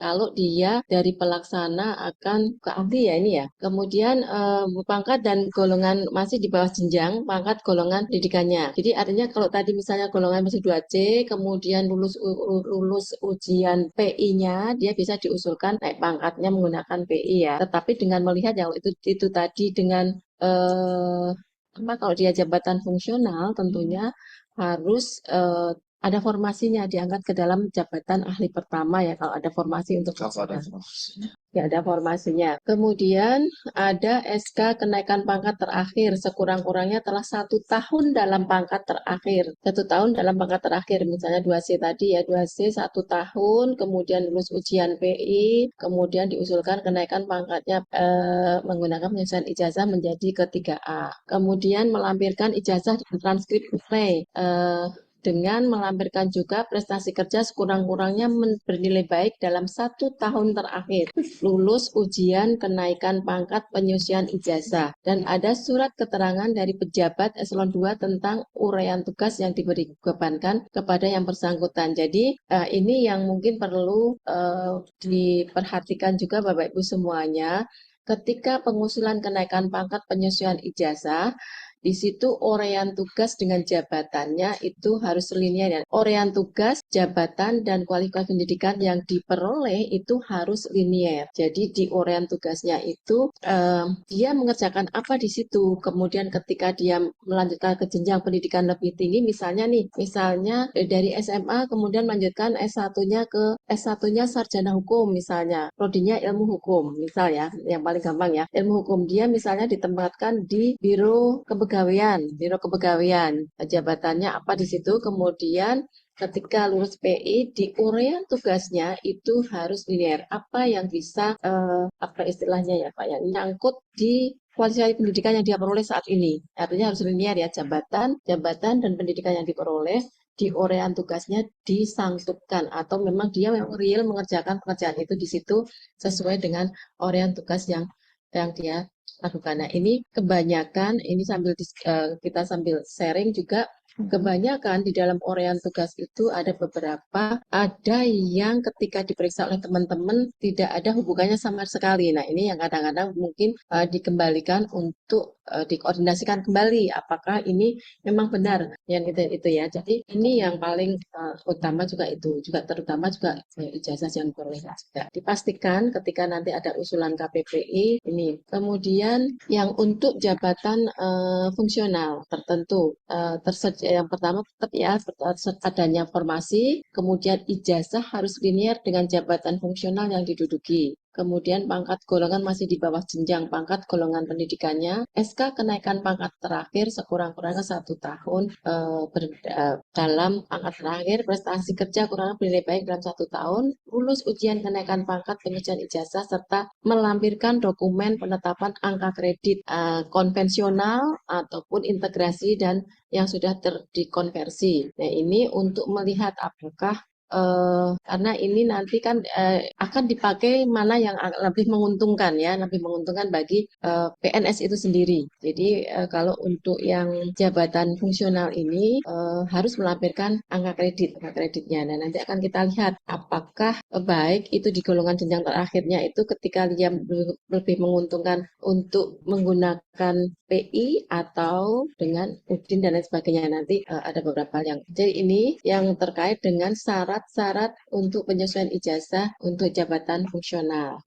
kalau dia dari pelaksana akan ke ahli ya ini ya. Kemudian pangkat dan golongan masih di bawah jenjang pangkat golongan pendidikannya. Jadi artinya kalau tadi misalnya golongan masih 2C, kemudian lulus ujian PI-nya, dia bisa diusulkan naik pangkatnya menggunakan PI ya. Tetapi dengan melihat yang itu tadi dengan apa kalau dia jabatan fungsional tentunya harus ada formasinya diangkat ke dalam jabatan ahli pertama ya kalau ada formasi untuk ya ada formasinya. Kemudian ada SK kenaikan pangkat terakhir sekurang-kurangnya telah 1 tahun dalam pangkat terakhir. 1 tahun dalam pangkat terakhir, misalnya 2C tadi ya 2C 1 tahun, kemudian lulus ujian PI, kemudian diusulkan kenaikan pangkatnya menggunakan penyelesaian ijazah menjadi ke 3A. Kemudian melampirkan ijazah dan transkrip nilai. Dengan melampirkan juga prestasi kerja sekurang-kurangnya bernilai baik dalam 1 tahun terakhir, lulus ujian kenaikan pangkat penyusian ijazah, dan ada surat keterangan dari pejabat eselon 2 tentang uraian tugas yang diberi bebankan kepada yang bersangkutan. Jadi ini yang mungkin perlu diperhatikan juga Bapak Ibu semuanya, ketika pengusulan kenaikan pangkat penyusian ijazah, di situ uraian tugas dengan jabatannya itu harus linear. Uraian tugas, jabatan, dan kualifikasi pendidikan yang diperoleh itu harus linear. Jadi di uraian tugasnya itu dia mengerjakan apa di situ. Kemudian ketika dia melanjutkan ke jenjang pendidikan lebih tinggi, misalnya dari SMA kemudian melanjutkan S1-nya ke S1-nya sarjana hukum misalnya. Prodinya ilmu hukum misalnya, yang paling gampang ya. Ilmu hukum dia misalnya ditempatkan di Biro Kepegawaian, jabatannya apa di situ, kemudian ketika lulus PI di uraian tugasnya itu harus linear. Apa yang bisa apa istilahnya ya Pak yang nyangkut di kualifikasi pendidikan yang dia peroleh saat ini. Artinya harus linear ya, jabatan dan pendidikan yang diperoleh di uraian tugasnya disangkutkan atau memang dia memang real mengerjakan pekerjaan itu di situ sesuai dengan uraian tugas yang dia lakukan. Nah, ini kebanyakan, ini kita sambil sharing juga, kebanyakan di dalam uraian tugas itu ada yang ketika diperiksa oleh teman-teman tidak ada hubungannya sama sekali. Nah, ini yang kadang-kadang mungkin dikembalikan untuk dikoordinasikan kembali apakah ini memang benar yang itu ya. Jadi ini yang paling utama juga itu, juga terutama juga ijazah yang diperoleh juga. Dipastikan ketika nanti ada usulan KPPI ini. Kemudian yang untuk jabatan fungsional tertentu yang pertama tetap ya adanya formasi, kemudian ijazah harus linear dengan jabatan fungsional yang diduduki. Kemudian pangkat golongan masih di bawah jenjang pangkat golongan pendidikannya. SK kenaikan pangkat terakhir sekurang-kurangnya 1 tahun dalam pangkat terakhir, prestasi kerja kurang lebih baik dalam 1 tahun, lulus ujian kenaikan pangkat penyucian ijazah serta melampirkan dokumen penetapan angka kredit konvensional ataupun integrasi dan yang sudah dikonversi. Nah, ini untuk melihat apakah karena ini nanti kan akan dipakai mana yang lebih menguntungkan ya, lebih menguntungkan bagi PNS itu sendiri. Jadi kalau untuk yang jabatan fungsional ini harus melampirkan angka kreditnya. Nah, nanti akan kita lihat apakah baik itu di golongan jenjang terakhirnya itu ketika dia lebih menguntungkan untuk menggunakan PI atau dengan UDIN dan lain sebagainya. Nanti ada beberapa hal yang. Jadi ini yang terkait dengan syarat-syarat untuk penyesuaian ijazah untuk jabatan fungsional.